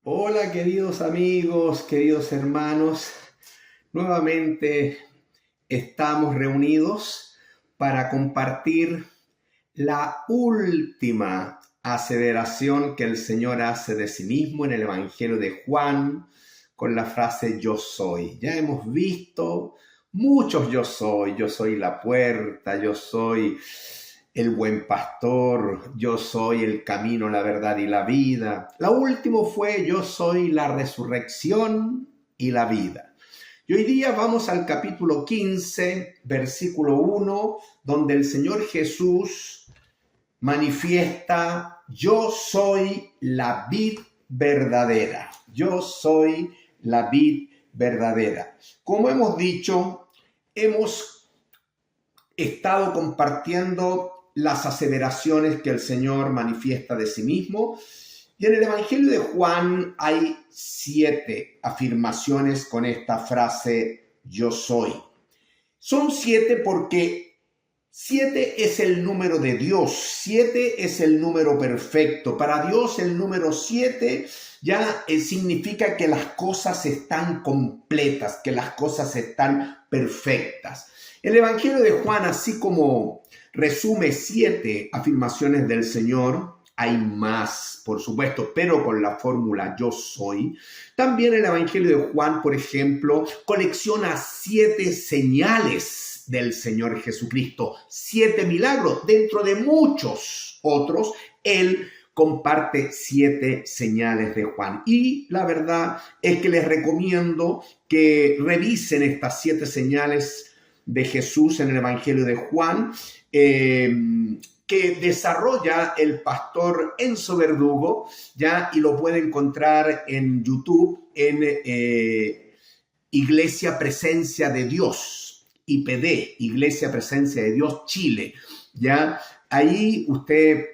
Hola queridos amigos, queridos hermanos, nuevamente estamos reunidos para compartir la última aseveración que el Señor hace de sí mismo en el Evangelio de Juan con la frase yo soy. Ya hemos visto muchos yo soy la puerta, yo soy el buen pastor, yo soy el camino, la verdad y la vida. La última fue yo soy la resurrección y la vida. Y hoy día vamos al capítulo 15, versículo 1, donde el Señor Jesús manifiesta, yo soy la vid verdadera. Yo soy la vid verdadera. Como hemos dicho, hemos estado compartiendo las aseveraciones que el Señor manifiesta de sí mismo. Y en el Evangelio de Juan hay 7 afirmaciones con esta frase yo soy. Son 7 porque 7 es el número de Dios, 7 es el número perfecto. Para Dios el número 7 ya significa que las cosas están completas, que las cosas están perfectas. El Evangelio de Juan, así como resume 7 afirmaciones del Señor, hay más, por supuesto, pero con la fórmula yo soy. También el Evangelio de Juan, por ejemplo, colecciona 7 señales del Señor Jesucristo, 7 milagros, dentro de muchos otros. Él comparte 7 señales de Juan. Y la verdad es que les recomiendo que revisen estas 7 señales de Jesús en el Evangelio de Juan, que desarrolla el pastor Enzo Verdugo, ya, y lo puede encontrar en YouTube, en Iglesia Presencia de Dios, IPD, Iglesia Presencia de Dios Chile, ya. Ahí usted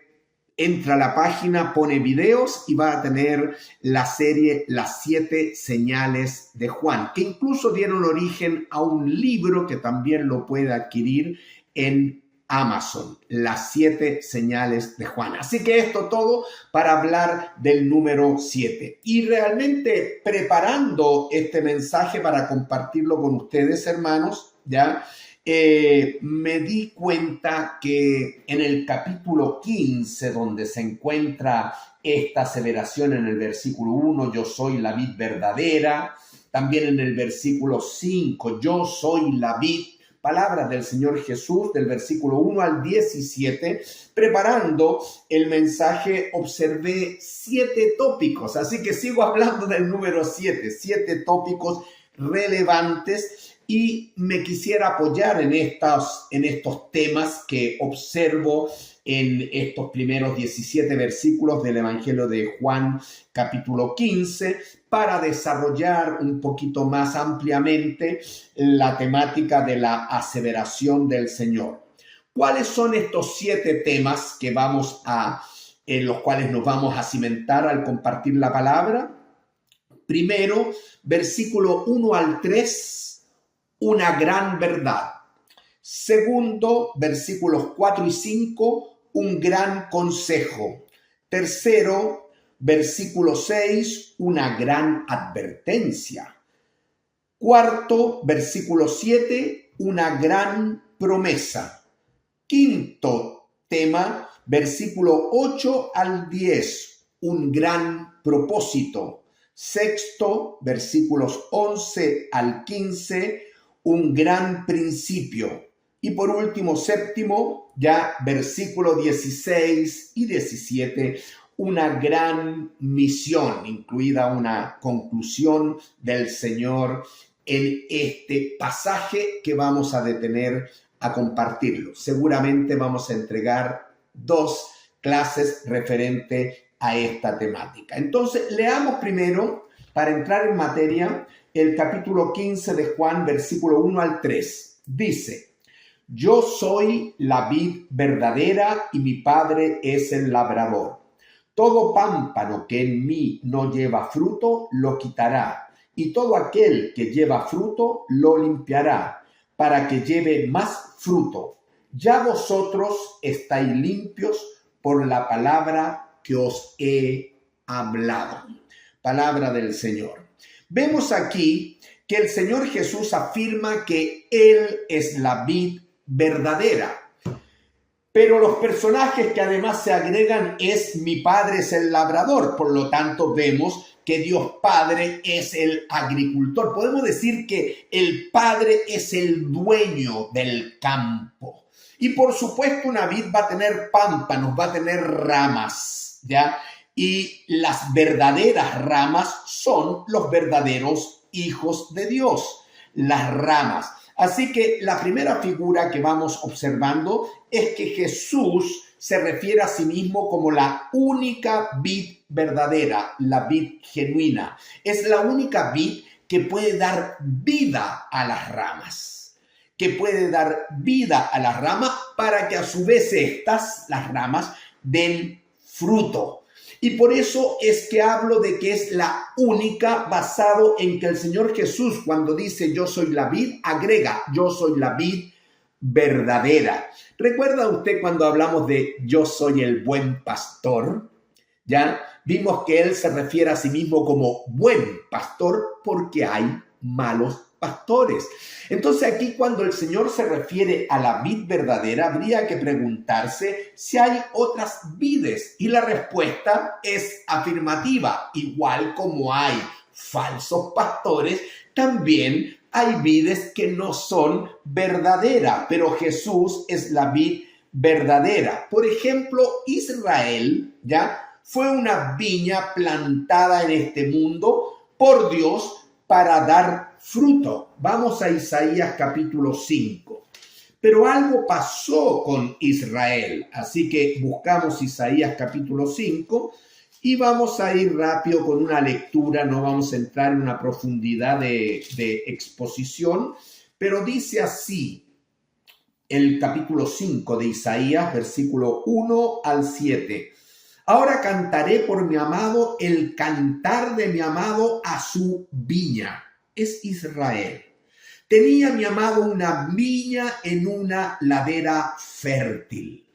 entra a la página, pone videos y va a tener la serie Las 7 señales de Juan, que incluso dieron origen a un libro que también lo puede adquirir en Amazon, Las 7 señales de Juan. Así que esto todo para hablar del número 7. Y realmente preparando este mensaje para compartirlo con ustedes, hermanos, ya, me di cuenta que en el capítulo 15, donde se encuentra esta aseveración en el versículo 1, yo soy la vid verdadera, también en el versículo 5, yo soy la vid, palabras del Señor Jesús, del versículo 1 al 17, preparando el mensaje, observé 7 tópicos, así que sigo hablando del número 7, 7 tópicos relevantes. Y me quisiera apoyar en estos temas que observo en estos primeros 17 versículos del Evangelio de Juan, capítulo 15, para desarrollar un poquito más ampliamente la temática de la aseveración del Señor. ¿Cuáles son estos 7 temas en los cuales nos vamos a cimentar al compartir la palabra? Primero, versículo 1 al 3. Una gran verdad. Segundo, versículos 4 y 5, un gran consejo. Tercero, versículo 6, una gran advertencia. Cuarto, versículo 7, una gran promesa. Quinto tema, versículo 8 al 10, un gran propósito. Sexto, versículos 11 al 15, un gran principio. Y por último, séptimo, ya versículo 16 y 17, una gran misión, incluida una conclusión del Señor en este pasaje que vamos a detener a compartirlo. Seguramente vamos a entregar 2 clases referente a esta temática. Entonces, leamos primero, para entrar en materia, el capítulo 15 de Juan, versículo 1 al 3. Dice, yo soy la vid verdadera y mi Padre es el labrador. Todo pámpano que en mí no lleva fruto, lo quitará, y todo aquel que lleva fruto, lo limpiará, para que lleve más fruto. Ya vosotros estáis limpios por la palabra que os he hablado. palabra del Señor. Vemos aquí que el Señor Jesús afirma que Él es la vid verdadera. Pero los personajes que además se agregan es mi Padre es el labrador. Por lo tanto, vemos que Dios Padre es el agricultor. Podemos decir que el Padre es el dueño del campo. Y por supuesto, una vid va a tener pámpanos, va a tener ramas, ¿ya? Y las verdaderas ramas son los verdaderos hijos de Dios, las ramas. Así que la primera figura que vamos observando es que Jesús se refiere a sí mismo como la única vid verdadera, la vid genuina. Es la única vid que puede dar vida a las ramas, que puede dar vida a las ramas para que a su vez las ramas, den fruto. Y por eso es que hablo de que es la única, basado en que el Señor Jesús, cuando dice yo soy la vid, agrega yo soy la vid verdadera. ¿Recuerda usted cuando hablamos de yo soy el buen pastor? Ya vimos que él se refiere a sí mismo como buen pastor porque hay malos pastores. Entonces aquí cuando el Señor se refiere a la vid verdadera, habría que preguntarse si hay otras vides. Y la respuesta es afirmativa. Igual como hay falsos pastores, también hay vides que no son verdaderas, pero Jesús es la vid verdadera. Por ejemplo, Israel, ¿ya? Fue una viña plantada en este mundo por Dios para dar fruto. Vamos a Isaías capítulo 5. Pero algo pasó con Israel, así que buscamos Isaías capítulo 5 y vamos a ir rápido con una lectura, no vamos a entrar en una profundidad de exposición, pero dice así el capítulo 5 de Isaías, versículo 1 al 7. Ahora cantaré por mi amado el cantar de mi amado a su viña. Es Israel. Tenía mi amado una viña en una ladera fértil.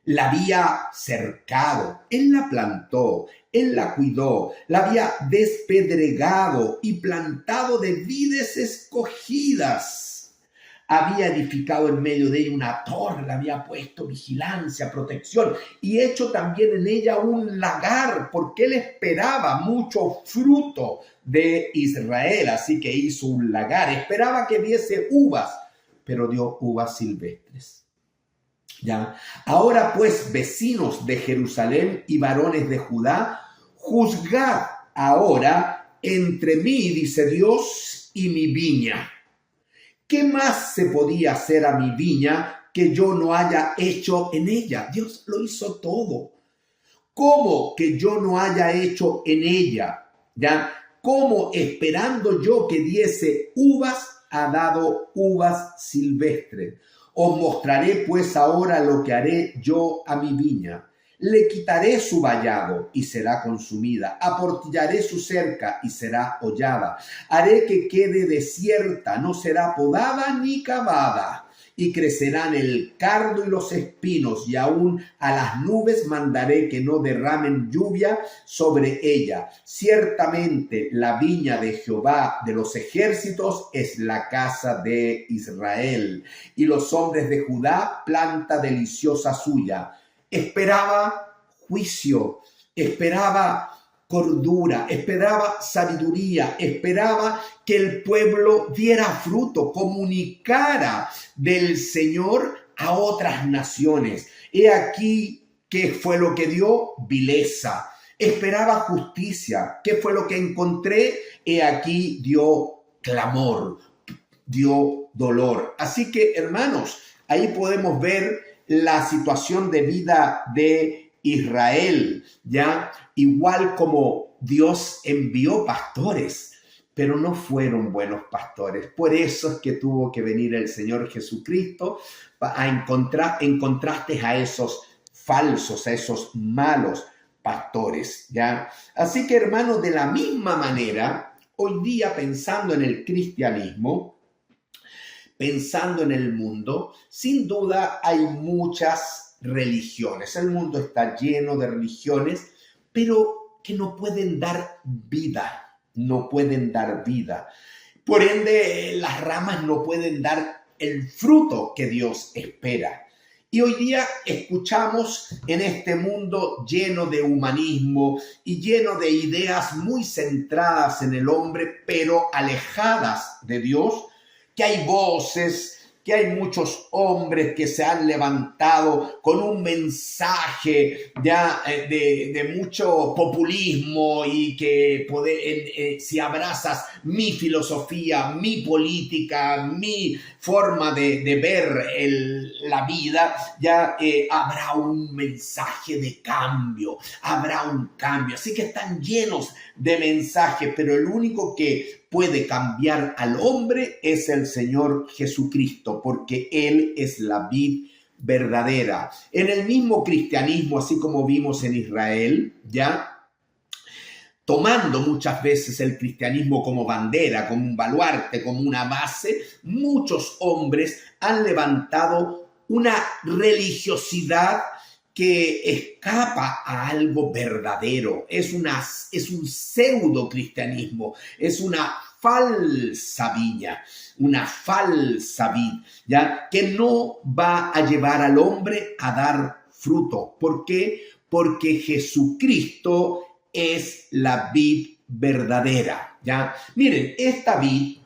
La había cercado, él la plantó, él la cuidó, la había despedregado y plantado de vides escogidas. Había edificado en medio de ella una torre, le había puesto vigilancia, protección y hecho también en ella un lagar, porque él esperaba mucho fruto de Israel, así que hizo un lagar, esperaba que diese uvas, pero dio uvas silvestres. ¿Ya? Ahora pues, vecinos de Jerusalén y varones de Judá, juzgad ahora entre mí, dice Dios, y mi viña. ¿Qué más se podía hacer a mi viña que yo no haya hecho en ella? Dios lo hizo todo. ¿Cómo que yo no haya hecho en ella? ¿Ya? ¿Cómo esperando yo que diese uvas, ha dado uvas silvestres? Os mostraré pues ahora lo que haré yo a mi viña. Le quitaré su vallado y será consumida. Aportillaré su cerca y será hollada. Haré que quede desierta, no será podada ni cavada. Y crecerán el cardo y los espinos, y aún a las nubes mandaré que no derramen lluvia sobre ella. Ciertamente la viña de Jehová de los ejércitos es la casa de Israel, y los hombres de Judá planta deliciosa suya. Esperaba juicio, esperaba cordura, esperaba sabiduría, esperaba que el pueblo diera fruto, comunicara del Señor a otras naciones. He aquí, ¿qué fue lo que dio? Vileza. Esperaba justicia. ¿Qué fue lo que encontré? He aquí dio clamor, dio dolor. Así que, hermanos, ahí podemos ver la situación de vida de Israel, ¿ya? Igual como Dios envió pastores, pero no fueron buenos pastores. Por eso es que tuvo que venir el Señor Jesucristo en contraste a esos falsos, a esos malos pastores, ¿ya? Así que, hermanos, de la misma manera, hoy día pensando en el cristianismo, pensando en el mundo, sin duda hay muchas religiones. El mundo está lleno de religiones, pero que no pueden dar vida, no pueden dar vida. Por ende, las ramas no pueden dar el fruto que Dios espera. Y hoy día escuchamos en este mundo lleno de humanismo y lleno de ideas muy centradas en el hombre, pero alejadas de Dios, que hay voces, que hay muchos hombres que se han levantado con un mensaje ya de mucho populismo y que si abrazas mi filosofía, mi política, mi forma de ver la vida, ya habrá un mensaje de cambio, habrá un cambio. Así que están llenos de mensajes, pero el único que puede cambiar al hombre es el Señor Jesucristo, porque Él es la vid verdadera. En el mismo cristianismo, así como vimos en Israel, ya tomando muchas veces el cristianismo como bandera, como un baluarte, como una base, muchos hombres han levantado una religiosidad que escapa a algo verdadero. Es un pseudo cristianismo, es una falsa viña, una falsa vid, ¿ya? Que no va a llevar al hombre a dar fruto. ¿Por qué? Porque Jesucristo es la vid verdadera, ¿ya? Miren, esta vid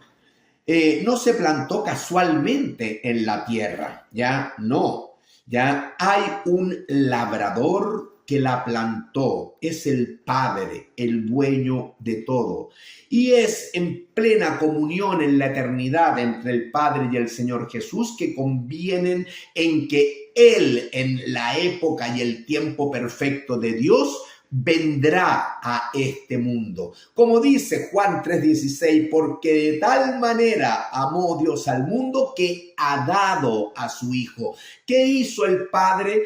no se plantó casualmente en la tierra, ¿ya? No. Ya hay un labrador que la plantó, es el Padre, el dueño de todo. Y es en plena comunión en la eternidad entre el Padre y el Señor Jesús que convienen en que Él, en la época y el tiempo perfecto de Dios, vendrá a este mundo. Como dice Juan 3:16, porque de tal manera amó Dios al mundo que ha dado a su Hijo. ¿Qué hizo el Padre?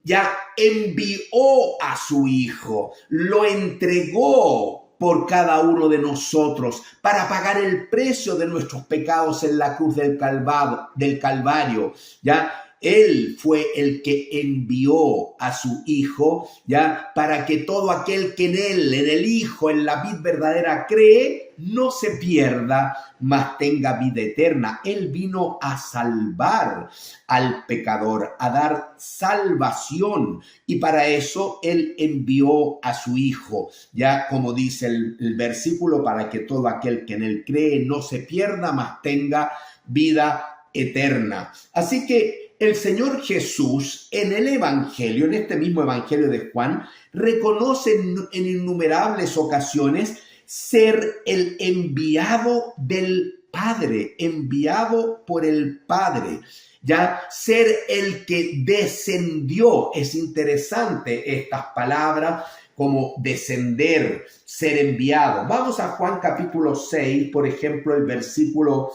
Ya envió a su Hijo, lo entregó por cada uno de nosotros para pagar el precio de nuestros pecados en la cruz del Calvario, ¿ya? Él fue el que envió a su Hijo, ¿ya? Para que todo aquel que en Él, en el Hijo, en la vid verdadera cree, no se pierda, mas tenga vida eterna. Él vino a salvar al pecador, a dar salvación. Y para eso Él envió a su Hijo, ya como dice el versículo, para que todo aquel que en Él cree no se pierda, mas tenga vida eterna. Así que el Señor Jesús en el Evangelio, en este mismo Evangelio de Juan, reconoce en innumerables ocasiones ser el enviado del Padre, enviado por el Padre, ya ser el que descendió. Es interesante estas palabras como descender, ser enviado. Vamos a Juan capítulo 6, por ejemplo, el versículo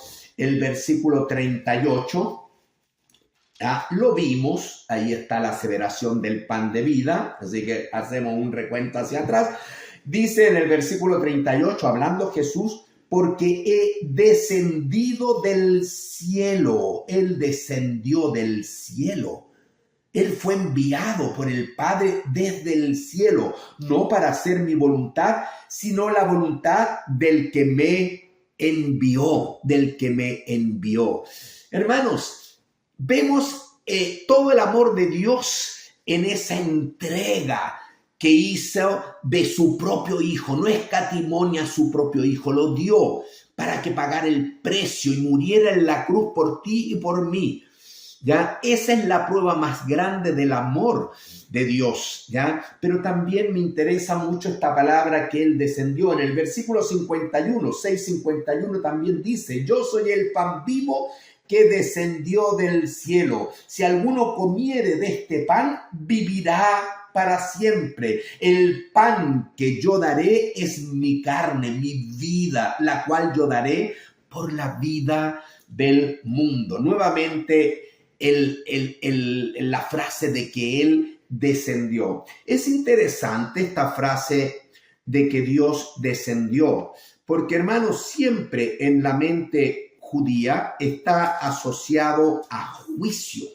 38. Lo vimos, ahí está la aseveración del pan de vida, así que hacemos un recuento hacia atrás. Dice en el versículo 38, hablando Jesús, porque he descendido del cielo. Él descendió del cielo. Él fue enviado por el Padre desde el cielo, no para hacer mi voluntad, sino la voluntad del que me envió, Hermanos, vemos todo el amor de Dios en esa entrega que hizo de su propio Hijo. No escatimonia a su propio Hijo, lo dio para que pagara el precio y muriera en la cruz por ti y por mí. ¿Ya? Esa es la prueba más grande del amor de Dios, ¿ya? Pero también me interesa mucho esta palabra que Él descendió. En el versículo 6:51 también dice, yo soy el pan vivo que descendió del cielo. Si alguno comiere de este pan, vivirá para siempre. El pan que yo daré es mi carne, mi vida, la cual yo daré por la vida del mundo. Nuevamente, la frase de que Él descendió. Es interesante esta frase de que Dios descendió, porque hermanos, siempre en la mente judía está asociado a juicio.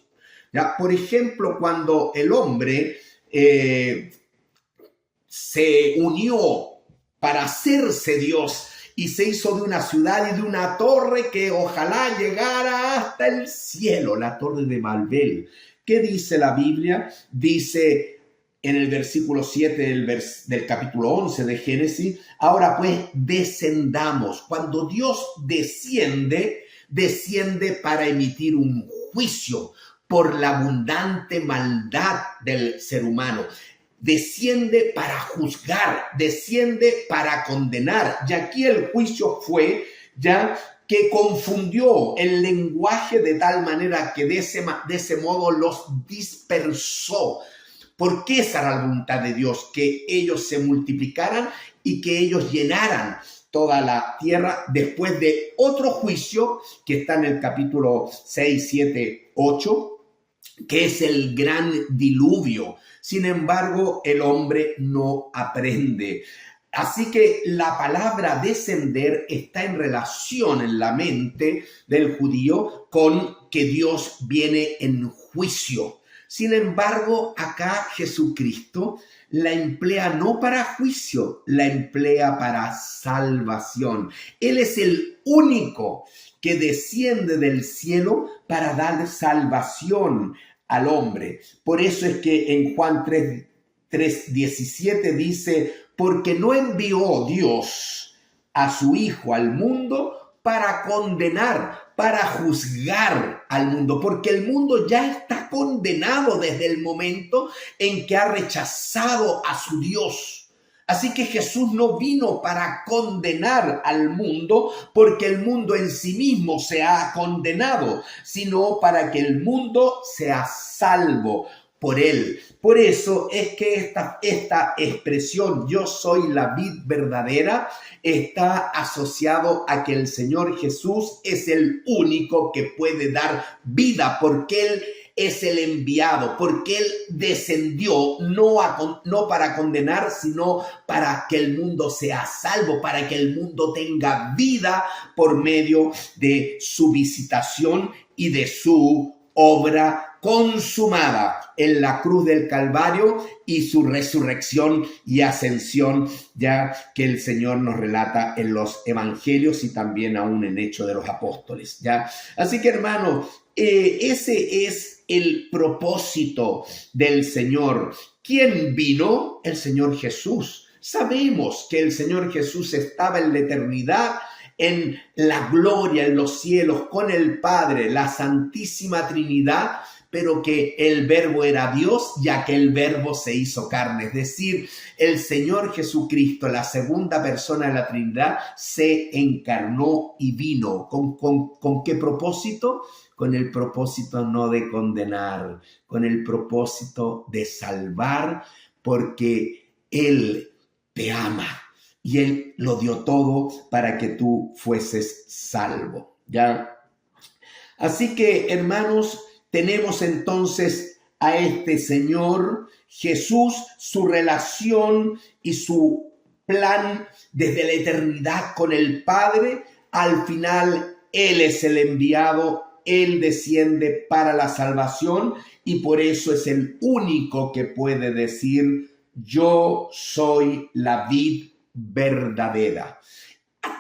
¿Ya? Por ejemplo, cuando el hombre se unió para hacerse Dios y se hizo de una ciudad y de una torre que ojalá llegara hasta el cielo, la torre de Babel. ¿Qué dice la Biblia? Dice en el versículo 7 del capítulo 11 de Génesis: ahora pues descendamos. Cuando Dios desciende para emitir un juicio por la abundante maldad del ser humano. Desciende para juzgar, desciende para condenar. Y aquí el juicio fue ya que confundió el lenguaje de tal manera que de ese modo los dispersó. ¿Por qué esa era la voluntad de Dios? Que ellos se multiplicaran y que ellos llenaran toda la tierra después de otro juicio que está en el capítulo 6, 7, 8, que es el gran diluvio. Sin embargo, el hombre no aprende. Así que la palabra descender está en relación en la mente del judío con que Dios viene en juicio. Sin embargo, acá Jesucristo la emplea no para juicio, la emplea para salvación. Él es el único que desciende del cielo para dar salvación al hombre. Por eso es que en Juan 3:17 dice: porque no envió Dios a su Hijo al mundo para condenar, para juzgar al mundo, porque el mundo ya está condenado desde el momento en que ha rechazado a su Dios. Así que Jesús no vino para condenar al mundo, porque el mundo en sí mismo se ha condenado, sino para que el mundo sea salvo por él. Por eso es que esta expresión "yo soy la vid verdadera" está asociado a que el Señor Jesús es el único que puede dar vida, porque Él es el enviado, porque Él descendió no para condenar, sino para que el mundo sea salvo, para que el mundo tenga vida por medio de su visitación y de su obra consumada en la cruz del Calvario y su resurrección y ascensión, ya que el Señor nos relata en los evangelios y también aún en Hechos de los Apóstoles, ¿ya? Así que, hermanos, ese es el propósito del Señor. ¿Quién vino? El Señor Jesús. Sabemos que el Señor Jesús estaba en la eternidad, en la gloria, en los cielos, con el Padre, la Santísima Trinidad, pero que el Verbo era Dios, ya que el Verbo se hizo carne. Es decir, el Señor Jesucristo, la segunda persona de la Trinidad, se encarnó y vino. ¿Con qué propósito? Con el propósito no de condenar, con el propósito de salvar, porque Él te ama. Y Él lo dio todo para que tú fueses salvo, ¿ya? Así que, hermanos, tenemos entonces a este Señor Jesús, su relación y su plan desde la eternidad con el Padre. Al final, Él es el enviado, Él desciende para la salvación y por eso es el único que puede decir: yo soy la vid verdadera,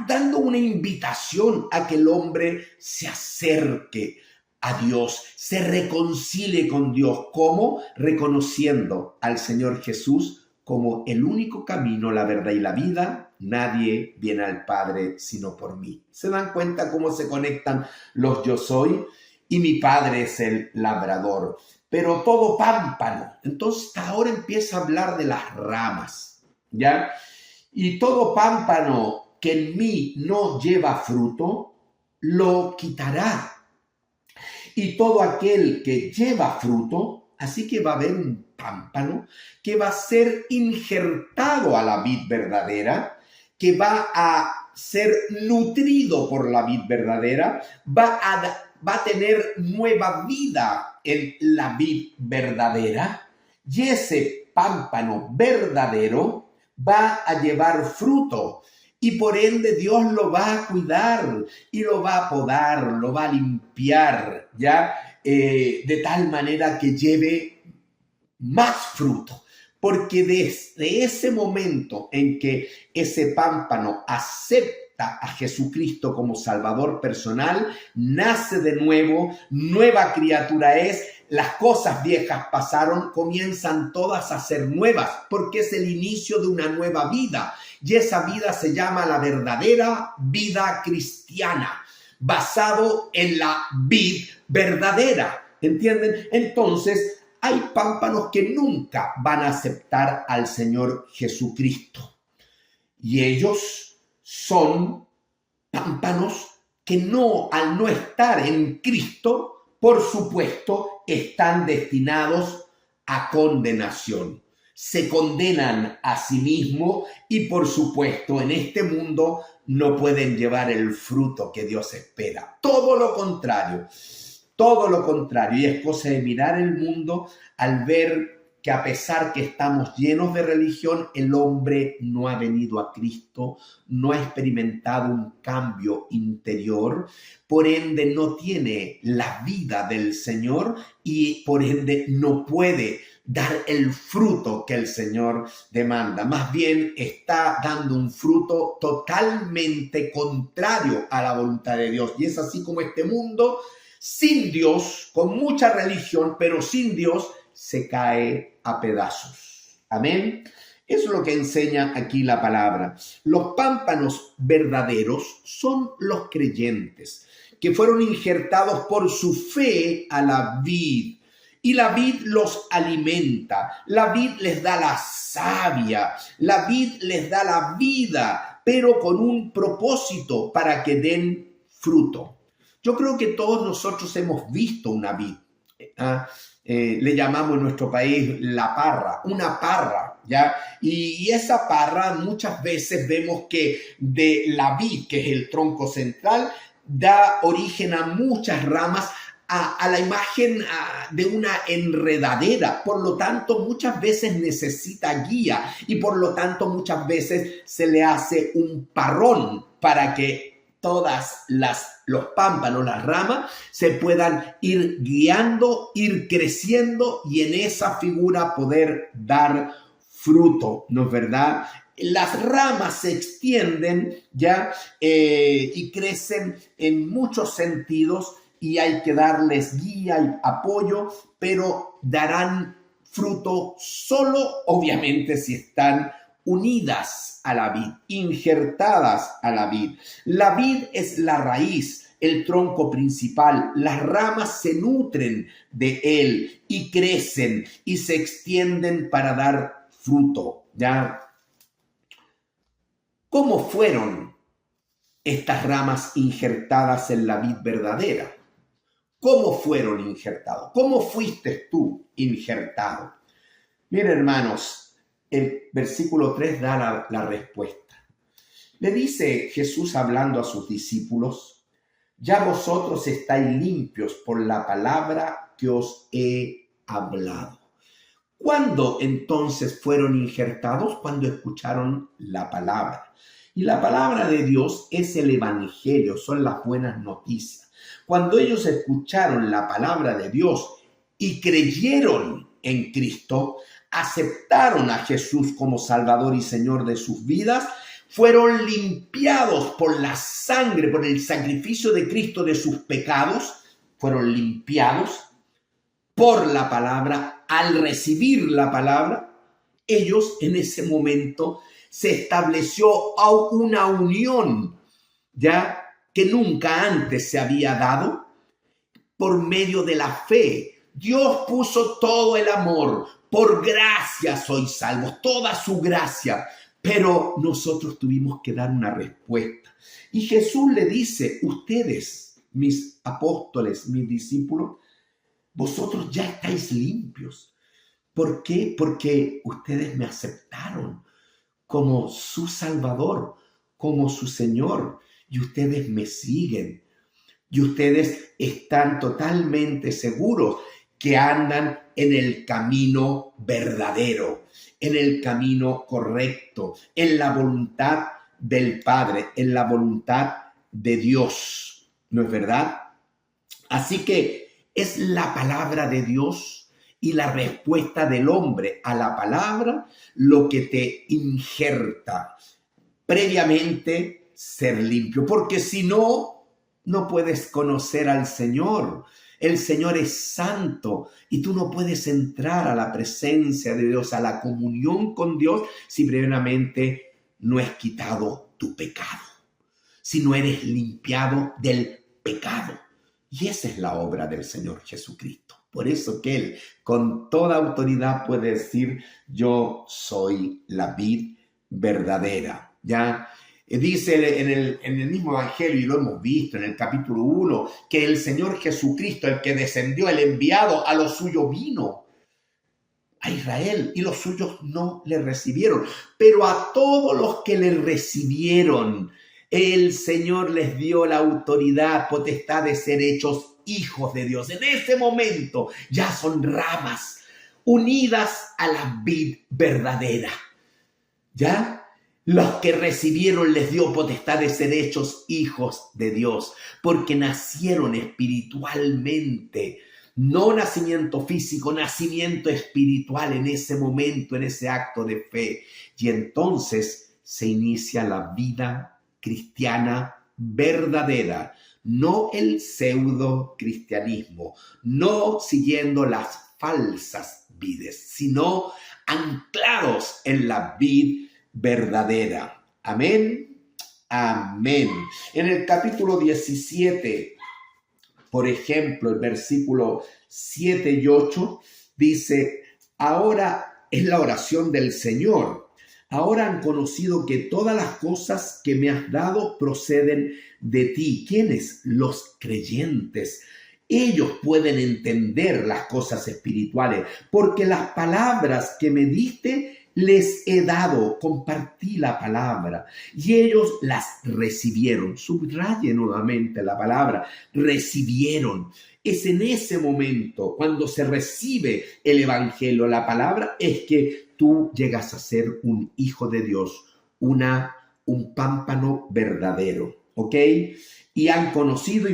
dando una invitación a que el hombre se acerque a Dios, se reconcilie con Dios. ¿Cómo? Reconociendo al Señor Jesús como el único camino, la verdad y la vida. Nadie viene al Padre sino por mí. ¿Se dan cuenta cómo se conectan los yo soy? Y mi Padre es el labrador. Pero todo pámpano. Entonces ahora empieza a hablar de las ramas, ¿ya? Y todo pámpano que en mí no lleva fruto, lo quitará. Y todo aquel que lleva fruto, así que va a haber un pámpano que va a ser injertado a la vid verdadera, que va a ser nutrido por la vid verdadera, va a tener nueva vida en la vid verdadera, y ese pámpano verdadero va a llevar fruto y por ende Dios lo va a cuidar y lo va a podar, lo va a limpiar, ¿ya? De tal manera que lleve más fruto, porque desde ese momento en que ese pámpano acepta a Jesucristo como Salvador personal, nace de nuevo, nueva criatura es, las cosas viejas pasaron, comienzan todas a ser nuevas, porque es el inicio de una nueva vida, y esa vida se llama la verdadera vida cristiana, basado en la vid verdadera, ¿entienden? Entonces, hay pámpanos que nunca van a aceptar al Señor Jesucristo. Y ellos son pámpanos que no, al no estar en Cristo, por supuesto, están destinados a condenación. Se condenan a sí mismos y, por supuesto, en este mundo no pueden llevar el fruto que Dios espera. Todo lo contrario. Todo lo contrario, y es cosa de mirar el mundo al ver que a pesar que estamos llenos de religión, el hombre no ha venido a Cristo, no ha experimentado un cambio interior, por ende no tiene la vida del Señor y por ende no puede dar el fruto que el Señor demanda. Más bien está dando un fruto totalmente contrario a la voluntad de Dios. Y es así como este mundo, sin Dios, con mucha religión, pero sin Dios, se cae a pedazos. Amén. Eso es lo que enseña aquí la palabra. Los pámpanos verdaderos son los creyentes, que fueron injertados por su fe a la vid. Y la vid los alimenta, la vid les da la savia, la vid les da la vida, pero con un propósito para que den fruto. Yo creo que todos nosotros hemos visto una vid. Le llamamos en nuestro país la parra, una parra, ¿ya? Y esa parra muchas veces vemos que de la vid, que es el tronco central, da origen a muchas ramas, a la imagen de una enredadera. Por lo tanto, muchas veces necesita guía y por lo tanto muchas veces se le hace un parrón para que todas los pámpanos, las ramas, se puedan ir guiando, ir creciendo y en esa figura poder dar fruto, ¿no es verdad? Las ramas se extienden ya y crecen en muchos sentidos y hay que darles guía y apoyo, pero darán fruto solo, obviamente, si están unidas a la vid, injertadas a la vid. La vid es la raíz, el tronco principal. Las ramas se nutren de él y crecen y se extienden para dar fruto. ¿Ya? ¿Cómo fueron estas ramas injertadas en la vid verdadera? ¿Cómo fueron injertados? ¿Cómo fuiste tú injertado? Miren, hermanos, el versículo 3 da la respuesta. Le dice Jesús hablando a sus discípulos: ya vosotros estáis limpios por la palabra que os he hablado. ¿Cuándo entonces fueron injertados? Cuando escucharon la palabra. Y la palabra de Dios es el evangelio, son las buenas noticias. Cuando ellos escucharon la palabra de Dios y creyeron en Cristo, aceptaron a Jesús como Salvador y Señor de sus vidas, fueron limpiados por la sangre, por el sacrificio de Cristo de sus pecados, fueron limpiados por la palabra. Al recibir la palabra, ellos en ese momento se estableció una unión, ya que nunca antes se había dado, por medio de la fe. Dios puso todo el amor, por gracia sois salvos, toda su gracia, pero nosotros tuvimos que dar una respuesta. Y Jesús le dice: ustedes, mis apóstoles, mis discípulos, vosotros ya estáis limpios. ¿Por qué? Porque ustedes me aceptaron como su Salvador, como su Señor, y ustedes me siguen. Y ustedes están totalmente seguros que andan en el camino verdadero, en el camino correcto, en la voluntad del Padre, en la voluntad de Dios. ¿No es verdad? Así que es la palabra de Dios y la respuesta del hombre a la palabra lo que te injerta. Previamente, ser limpio, porque si no, no puedes conocer al Señor. El Señor es santo y tú no puedes entrar a la presencia de Dios, a la comunión con Dios, si previamente no es quitado tu pecado, si no eres limpiado del pecado. Y esa es la obra del Señor Jesucristo. Por eso que Él con toda autoridad puede decir, yo soy la vid verdadera. ¿Ya? Dice en el mismo Evangelio, y lo hemos visto en el capítulo 1, que el Señor Jesucristo, el que descendió, el enviado, a lo suyo vino, a Israel, y los suyos no le recibieron. Pero a todos los que le recibieron, el Señor les dio la autoridad, potestad de ser hechos hijos de Dios. En ese momento ya son ramas unidas a la vid verdadera. ¿Ya? Los que recibieron les dio potestad de ser hechos hijos de Dios, porque nacieron espiritualmente. No nacimiento físico, nacimiento espiritual en ese momento, en ese acto de fe. Y entonces se inicia la vida cristiana verdadera, no el pseudo cristianismo, no siguiendo las falsas vides, sino anclados en la vid verdadera. Amén. Amén. En el capítulo 17, por ejemplo, el versículo 7 y 8 dice, ahora es la oración del Señor. Ahora han conocido que todas las cosas que me has dado proceden de ti. ¿Quiénes? Los creyentes. Ellos pueden entender las cosas espirituales, porque las palabras que me diste les he dado, compartí la palabra y ellos las recibieron. Subraye nuevamente la palabra, recibieron. Es en ese momento, cuando se recibe el evangelio, la palabra, es que tú llegas a ser un hijo de Dios, un pámpano verdadero, ¿ok? Y han conocido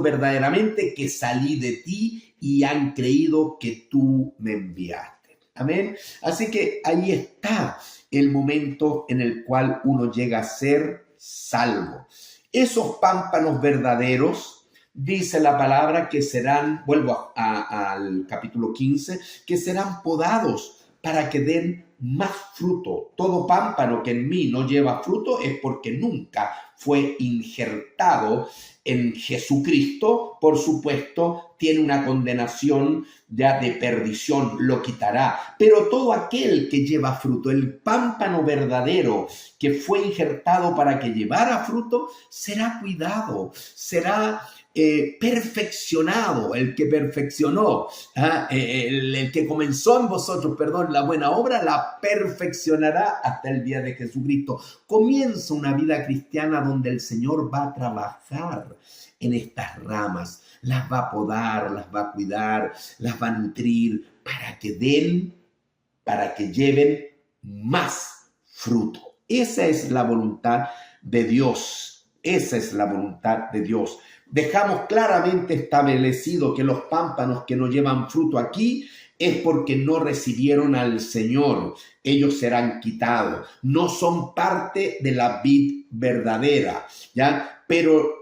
verdaderamente que salí de ti y han creído que tú me enviaste. Amén. Así que ahí está el momento en el cual uno llega a ser salvo. Esos pámpanos verdaderos, dice la palabra, que serán, vuelvo al capítulo 15, que serán podados para que den más fruto. Todo pámpano que en mí no lleva fruto es porque nunca fue injertado en Jesucristo. Por supuesto, tiene una condenación ya de perdición, lo quitará. Pero todo aquel que lleva fruto, el pámpano verdadero que fue injertado para que llevara fruto, será cuidado, será perfeccionado. El que perfeccionó, el que comenzó en vosotros, la buena obra, la perfeccionará hasta el día de Jesucristo. Comienza una vida cristiana donde el Señor va a trabajar en estas ramas, las va a podar, las va a cuidar, las va a nutrir para que den, para que lleven más fruto. Esa es la voluntad de Dios. Esa es la voluntad de Dios. Dejamos claramente establecido que los pámpanos que no llevan fruto aquí es porque no recibieron al Señor. Ellos serán quitados. No son parte de la vid verdadera, ¿ya? Pero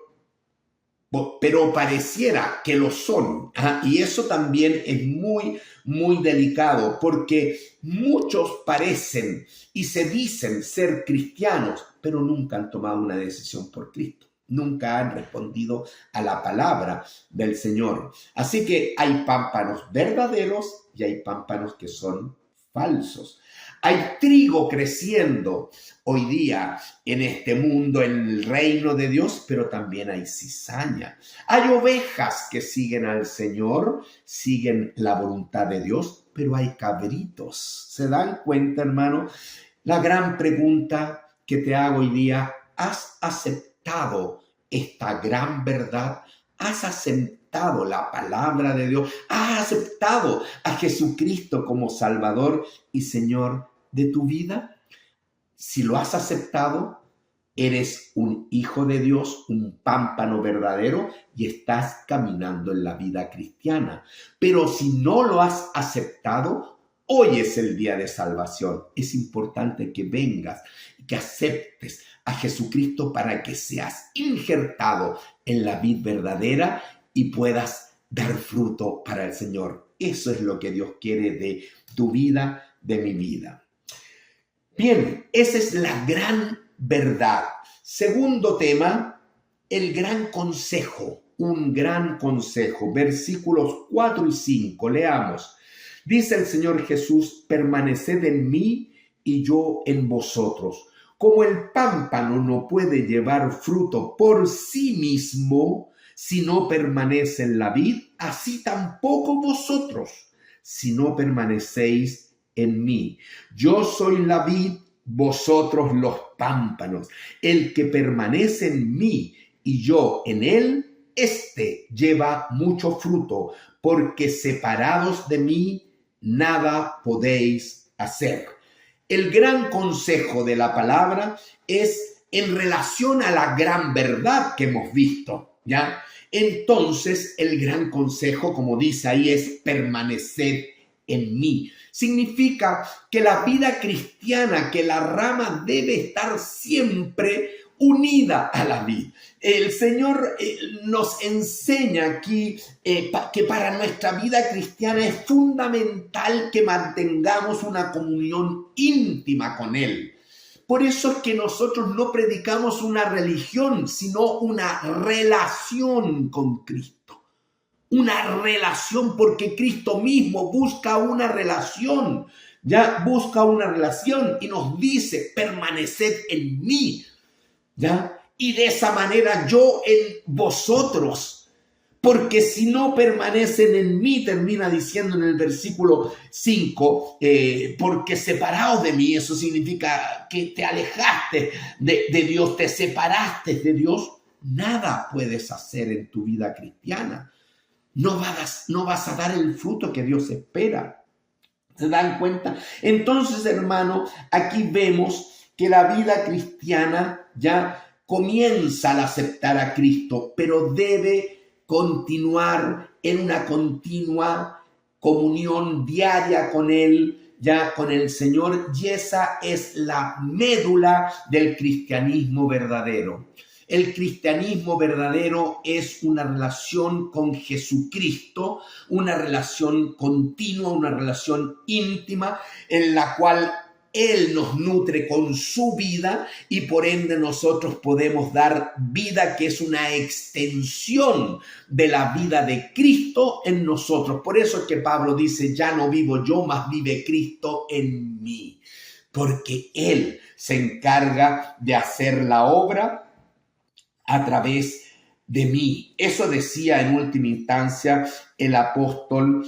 pareciera que lo son. Y eso también es muy, muy delicado, porque muchos parecen y se dicen ser cristianos, pero nunca han tomado una decisión por Cristo. Nunca han respondido a la palabra del Señor. Así que hay pámpanos verdaderos y hay pámpanos que son falsos. Hay trigo creciendo hoy día en este mundo, en el reino de Dios, pero también hay cizaña. Hay ovejas que siguen al Señor, siguen la voluntad de Dios, pero hay cabritos. ¿Se dan cuenta, hermano? La gran pregunta que te hago hoy día, ¿has aceptado esta gran verdad? ¿Has aceptado la palabra de Dios? ¿Has aceptado a Jesucristo como Salvador y Señor de tu vida? Si lo has aceptado, Eres un hijo de Dios, un pámpano verdadero y estás caminando en la vida cristiana. Pero si no lo has aceptado, hoy es el día de salvación. Es importante que vengas y que aceptes a Jesucristo para que seas injertado en la vid verdadera y puedas dar fruto para el Señor. Eso es lo que Dios quiere de tu vida, de mi vida. Bien, esa es la gran verdad. Segundo tema, el gran consejo, un gran consejo. Versículos 4 y 5, leamos. Dice el Señor Jesús, permaneced en mí y yo en vosotros. Como el pámpano no puede llevar fruto por sí mismo si no permanece en la vid, así tampoco vosotros si no permanecéis en mí. Yo soy la vid, vosotros los pámpanos. El que permanece en mí y yo en él, éste lleva mucho fruto, porque separados de mí nada podéis hacer. El gran consejo de la palabra es en relación a la gran verdad que hemos visto, ¿ya? Entonces, el gran consejo, como dice ahí, es permanecer en mí. Significa que la vida cristiana, que la rama debe estar siempre unida a la vid. El Señor nos enseña aquí que para nuestra vida cristiana es fundamental que mantengamos una comunión íntima con Él. Por eso es que nosotros no predicamos una religión, sino una relación con Cristo. Una relación, porque Cristo mismo busca una relación, ya busca una relación y nos dice, permaneced en mí, ya, y de esa manera yo en vosotros, porque si no permanecen en mí, termina diciendo en el versículo 5, porque separados de mí, eso significa que te alejaste de Dios, te separaste de Dios, nada puedes hacer en tu vida cristiana. No vas a dar el fruto que Dios espera. ¿Se dan cuenta? Entonces, hermano, aquí vemos que la vida cristiana ya comienza al aceptar a Cristo, pero debe continuar en una continua comunión diaria con Él, ya con el Señor, y esa es la médula del cristianismo verdadero. El cristianismo verdadero es una relación con Jesucristo, una relación continua, una relación íntima en la cual Él nos nutre con su vida y por ende nosotros podemos dar vida que es una extensión de la vida de Cristo en nosotros. Por eso es que Pablo dice, ya no vivo yo, mas vive Cristo en mí, porque Él se encarga de hacer la obra a través de mí. Eso decía en última instancia el apóstol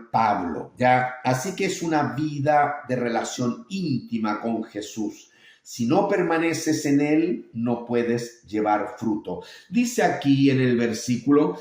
Pablo, ¿ya? Así que es una vida de relación íntima con Jesús. Si no permaneces en Él, no puedes llevar fruto. Dice aquí en el versículo,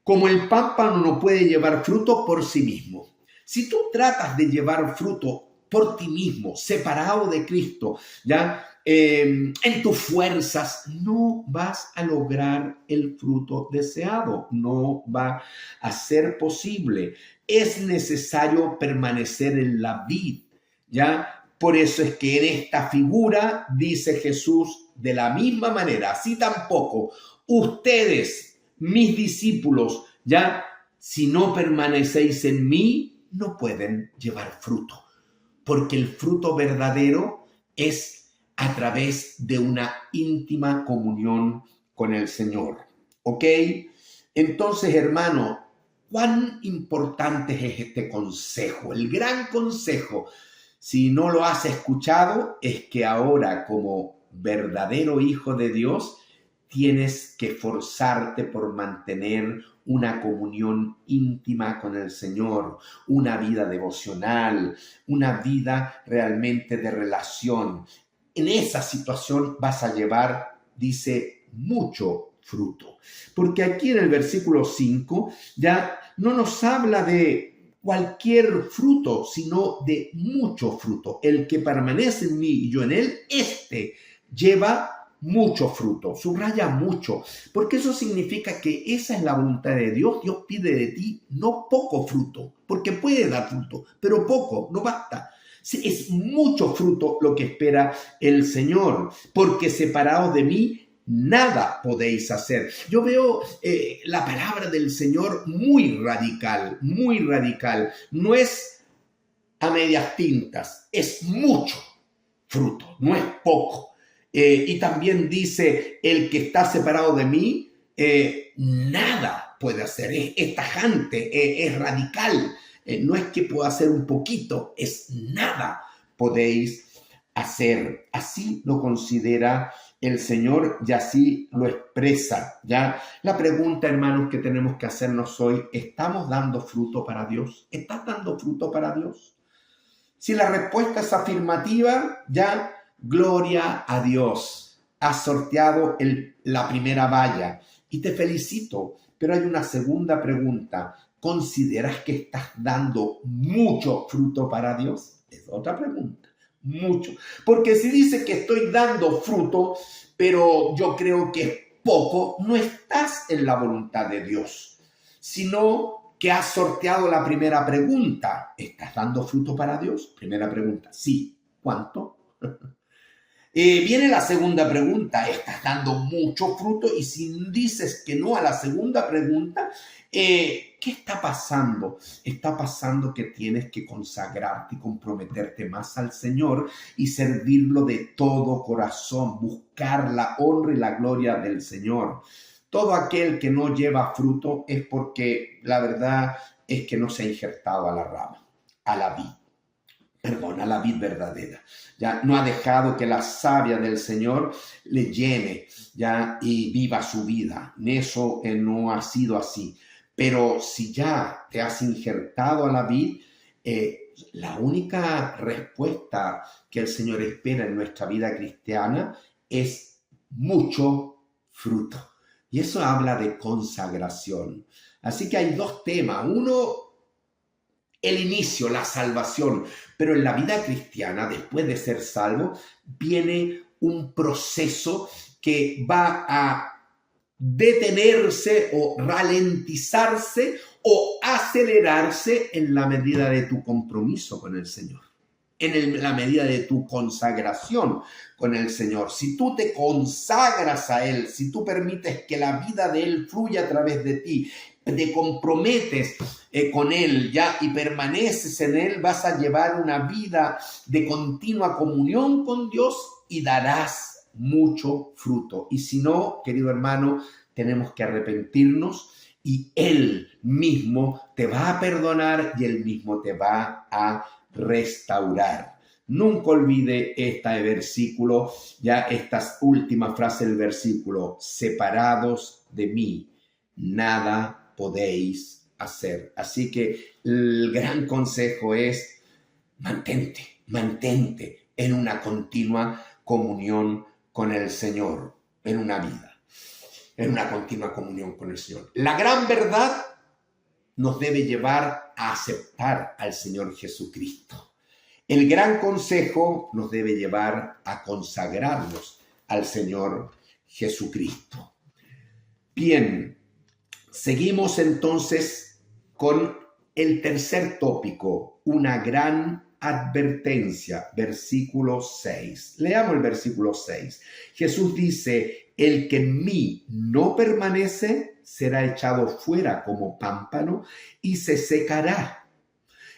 como el pámpano no puede llevar fruto por sí mismo. Si tú tratas de llevar fruto por ti mismo, separado de Cristo, ¿ya? En tus fuerzas, no vas a lograr el fruto deseado, no va a ser posible. Es necesario permanecer en la vid, ¿ya? Por eso es que en esta figura dice Jesús, de la misma manera, así tampoco ustedes, mis discípulos, ¿ya? Si no permanecéis en mí, no pueden llevar fruto, porque el fruto verdadero es a través de una íntima comunión con el Señor. ¿Ok? Entonces, hermano, ¿cuán importante es este consejo? El gran consejo, si no lo has escuchado, es que ahora como verdadero hijo de Dios, tienes que esforzarte por mantener una comunión íntima con el Señor, una vida devocional, una vida realmente de relación. En esa situación vas a llevar, dice, mucho fruto. Porque aquí en el versículo 5 ya no nos habla de cualquier fruto, sino de mucho fruto. El que permanece en mí y yo en él, este lleva mucho fruto, subraya mucho, porque eso significa que esa es la voluntad de Dios. Dios pide de ti no poco fruto, porque puede dar fruto, pero poco, no basta. Sí, es mucho fruto lo que espera el Señor, porque separados de mí, nada podéis hacer. Yo veo la palabra del Señor muy radical, muy radical. No es a medias tintas, es mucho fruto, no es poco. Y también dice, el que está separado de mí, nada puede hacer, es tajante, es radical. No es que pueda hacer un poquito, es nada podéis hacer. Así lo considera el Señor y así lo expresa, ¿ya? La pregunta, hermanos, que tenemos que hacernos hoy, ¿estamos dando fruto para Dios? ¿Estás dando fruto para Dios? Si la respuesta es afirmativa, ya, gloria a Dios. Has sorteado la primera valla y te felicito, pero hay una segunda pregunta. ¿Consideras que estás dando mucho fruto para Dios? Es otra pregunta. Mucho. Porque si dice que estoy dando fruto, pero yo creo que es poco, no estás en la voluntad de Dios, sino que has sorteado la primera pregunta. ¿Estás dando fruto para Dios? Primera pregunta, sí. ¿Cuánto? Viene la segunda pregunta, ¿estás dando mucho fruto? Y si dices que no a la segunda pregunta, ¿qué está pasando? Está pasando que tienes que consagrarte y comprometerte más al Señor y servirlo de todo corazón, buscar la honra y la gloria del Señor. Todo aquel que no lleva fruto es porque la verdad es que no se ha injertado a la rama, a la vid. Perdón, a la vid verdadera. Ya no ha dejado que la savia del Señor le llene, ya, y viva su vida. Eso no ha sido así. Pero si ya te has injertado a la vid, la única respuesta que el Señor espera en nuestra vida cristiana es mucho fruto. Y eso habla de consagración. Así que hay dos temas. Uno, el inicio, la salvación. Pero en la vida cristiana, después de ser salvo, viene un proceso que va a detenerse o ralentizarse o acelerarse en la medida de tu compromiso con el Señor, en la medida de tu consagración con el Señor. Si tú te consagras a Él, si tú permites que la vida de Él fluya a través de ti, te comprometes con Él ya y permaneces en Él, vas a llevar una vida de continua comunión con Dios y darás mucho fruto. Y si no, querido hermano, tenemos que arrepentirnos y Él mismo te va a perdonar y Él mismo te va a restaurar. Nunca olvide este versículo, ya esta última frase del versículo: separados de mí, nada podéis hacer. Así que el gran consejo es mantente en una continua comunión con el Señor, en una vida, en una continua comunión con el Señor. La gran verdad nos debe llevar a aceptar al Señor Jesucristo. El gran consejo nos debe llevar a consagrarnos al Señor Jesucristo. Bien, seguimos entonces con el tercer tópico, una gran advertencia, versículo 6. Leamos el versículo 6. Jesús dice: el que en mí no permanece será echado fuera como pámpano y se secará.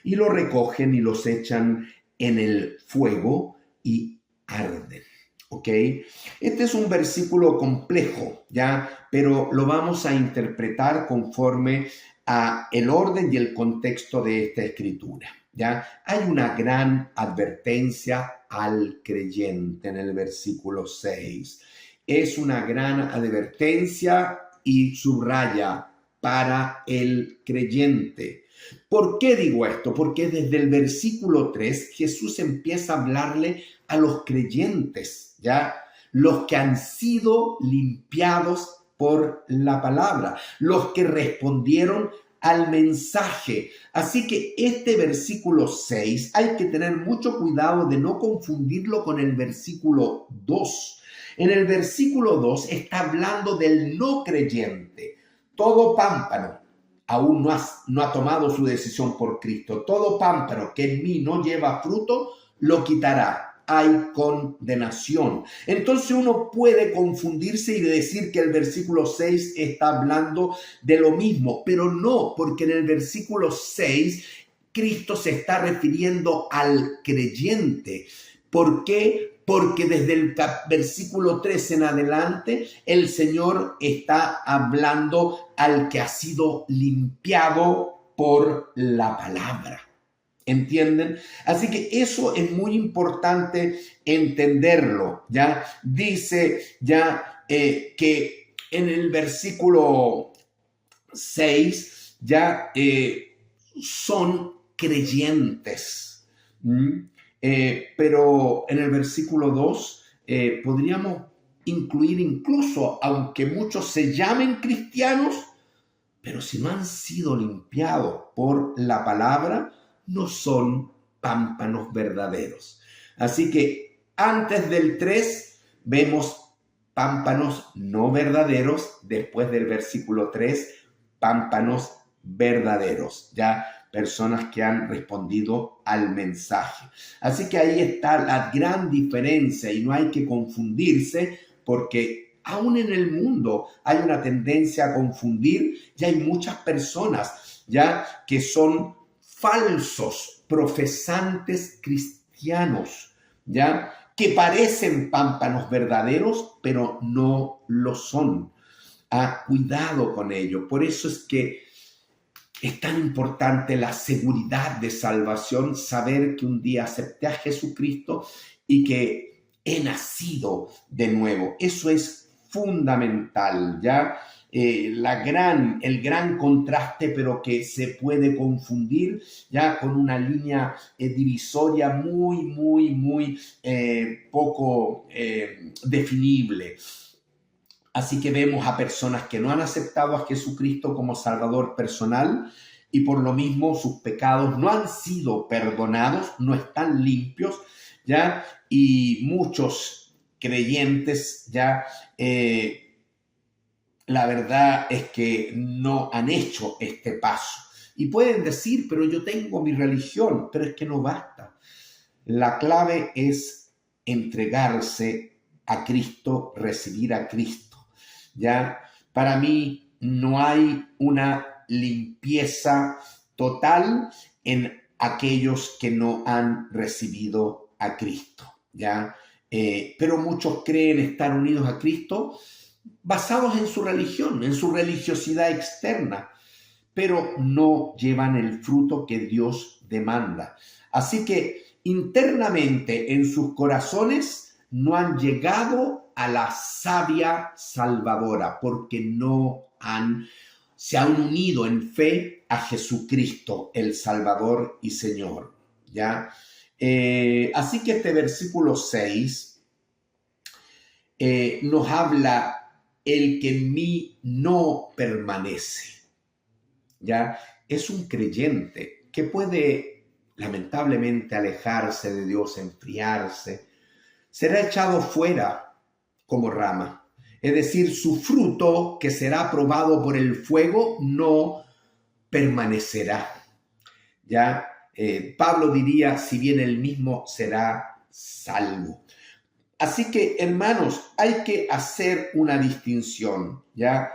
Y lo recogen y los echan en el fuego y arden. ¿Ok? Este es un versículo complejo, ¿ya? Pero lo vamos a interpretar conforme a el orden y el contexto de esta escritura, ¿ya? Hay una gran advertencia al creyente en el versículo 6. Es una gran advertencia y subraya para el creyente. ¿Por qué digo esto? Porque desde el versículo 3 Jesús empieza a hablarle a los creyentes, ¿ya? Los que han sido limpiados por la palabra, los que respondieron al mensaje. Así que este versículo 6 hay que tener mucho cuidado de no confundirlo con el versículo 2. En el versículo 2 está hablando del no creyente. Todo pámpano aún no ha tomado su decisión por Cristo. Todo pámpano que en mí no lleva fruto, lo quitará. Hay condenación. Entonces uno puede confundirse y decir que el versículo 6 está hablando de lo mismo, pero no, porque en el versículo 6 Cristo se está refiriendo al creyente. ¿Por qué? Porque desde el versículo 3 en adelante, el Señor está hablando al que ha sido limpiado por la palabra. ¿Entienden? Así que eso es muy importante entenderlo, ¿ya? Dice ya que en el versículo 6 ya son creyentes. Pero en el versículo 2 podríamos incluir incluso, aunque muchos se llamen cristianos, pero si no han sido limpiados por la palabra, no son pámpanos verdaderos. Así que antes del 3 vemos pámpanos no verdaderos, después del versículo 3, pámpanos verdaderos, ya personas que han respondido al mensaje. Así que ahí está la gran diferencia y no hay que confundirse porque aún en el mundo hay una tendencia a confundir y hay muchas personas ya que son falsos profesantes cristianos, ya que parecen pámpanos verdaderos, pero no lo son. Cuidado con ello. Por eso es que es tan importante la seguridad de salvación, saber que un día acepté a Jesucristo y que he nacido de nuevo. Eso es fundamental, ¿ya? El gran contraste, pero que se puede confundir ya con una línea divisoria muy poco definible. Así que vemos a personas que no han aceptado a Jesucristo como Salvador personal y por lo mismo sus pecados no han sido perdonados, no están limpios, ¿ya? Y muchos creyentes ya, la verdad es que no han hecho este paso. Y pueden decir, pero yo tengo mi religión, pero es que no basta. La clave es entregarse a Cristo, recibir a Cristo. ¿Ya? Para mí no hay una limpieza total en aquellos que no han recibido a Cristo, ¿ya? Pero muchos creen estar unidos a Cristo basados en su religión, en su religiosidad externa, pero no llevan el fruto que Dios demanda. Así que internamente en sus corazones no han llegado a la savia salvadora, porque se han unido en fe a Jesucristo, el Salvador y Señor, ¿ya? Así que este versículo 6 nos habla el que en mí no permanece, ¿ya? Es un creyente que puede lamentablemente alejarse de Dios, enfriarse, será echado fuera como rama. Es decir, su fruto, que será probado por el fuego, no permanecerá. Ya Pablo diría, si bien él mismo será salvo. Así que, hermanos, hay que hacer una distinción. ¿Ya?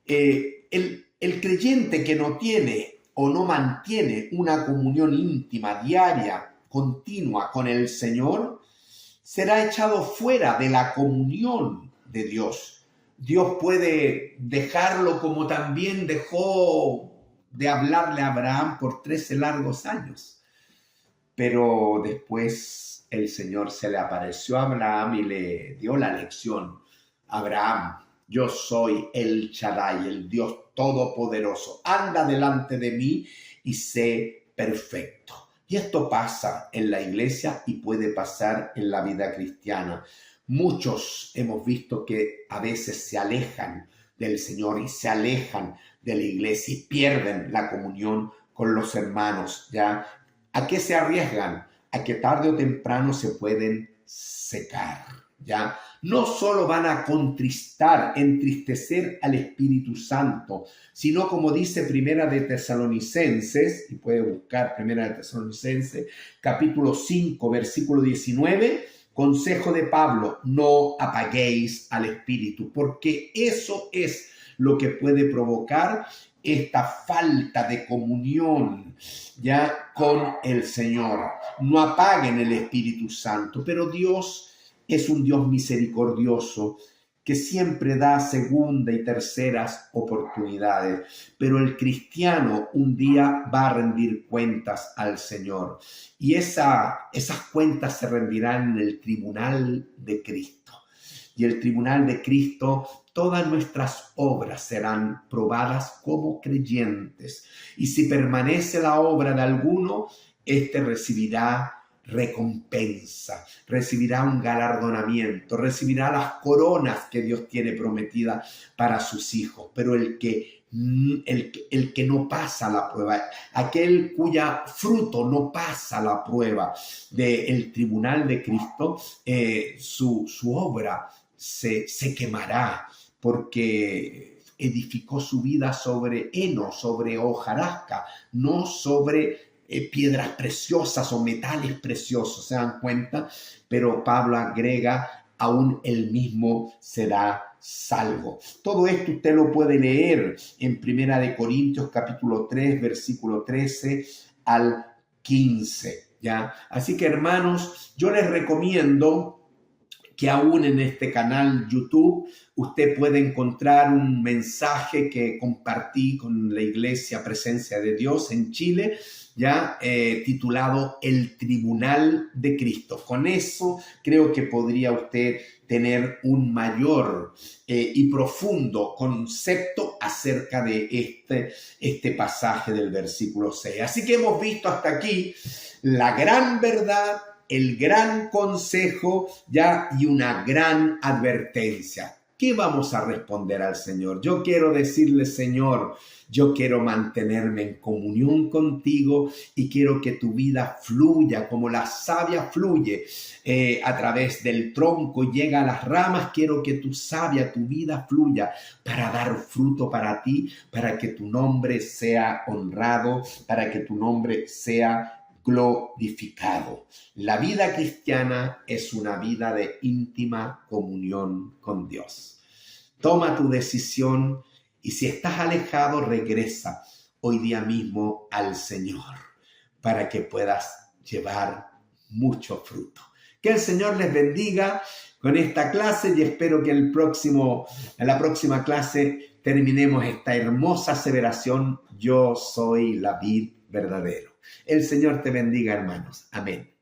El creyente que no tiene o no mantiene una comunión íntima, diaria, continua con el Señor, será echado fuera de la comunión de Dios. Dios puede dejarlo como también dejó de hablarle a Abraham por 13 largos años. Pero después el Señor se le apareció a Abraham y le dio la lección. Abraham, yo soy el Shaddai, el Dios Todopoderoso. Anda delante de mí y sé perfecto. Y esto pasa en la iglesia y puede pasar en la vida cristiana. Muchos hemos visto que a veces se alejan del Señor y se alejan de la iglesia y pierden la comunión con los hermanos, ¿ya? ¿A qué se arriesgan? A que tarde o temprano se pueden secar. ¿ya? No solo van a entristecer al Espíritu Santo, sino como dice Primera de Tesalonicenses, y puede buscar Primera de Tesalonicenses, capítulo 5, versículo 19, consejo de Pablo: no apaguéis al Espíritu, porque eso es lo que puede provocar esta falta de comunión ya con el Señor. No apaguen el Espíritu Santo, pero Dios es un Dios misericordioso que siempre da segunda y terceras oportunidades, pero el cristiano un día va a rendir cuentas al Señor y esas cuentas se rendirán en el tribunal de Cristo. Y el tribunal de Cristo, todas nuestras obras serán probadas como creyentes. Y si permanece la obra de alguno, éste recibirá recompensa, recibirá un galardonamiento, recibirá las coronas que Dios tiene prometidas para sus hijos. Pero el que no pasa la prueba, aquel cuya fruto no pasa la prueba del tribunal de Cristo, su obra se quemará, porque edificó su vida sobre heno, sobre hojarasca, no sobre piedras preciosas o metales preciosos, ¿se dan cuenta? Pero Pablo agrega: aún él mismo será salvo. Todo esto usted lo puede leer en Primera de Corintios capítulo 3, versículo 13 al 15, ¿ya? Así que, hermanos, yo les recomiendo que aún en este canal YouTube usted puede encontrar un mensaje que compartí con la Iglesia Presencia de Dios en Chile, ya titulado El Tribunal de Cristo. Con eso creo que podría usted tener un mayor y profundo concepto acerca de este pasaje del versículo 6. Así que hemos visto hasta aquí la gran verdad, el gran consejo, ya, y una gran advertencia. ¿Qué vamos a responder al Señor? Yo quiero decirle: Señor, yo quiero mantenerme en comunión contigo y quiero que tu vida fluya como la savia fluye a través del tronco y llega a las ramas. Quiero que tu vida fluya para dar fruto para ti, para que tu nombre sea honrado, para que tu nombre sea glorificado. La vida cristiana es una vida de íntima comunión con Dios. Toma tu decisión y si estás alejado, regresa hoy día mismo al Señor para que puedas llevar mucho fruto. Que el Señor les bendiga con esta clase y espero que en la próxima clase terminemos esta hermosa aseveración: yo soy la vid verdadero. El Señor te bendiga, hermanos. Amén.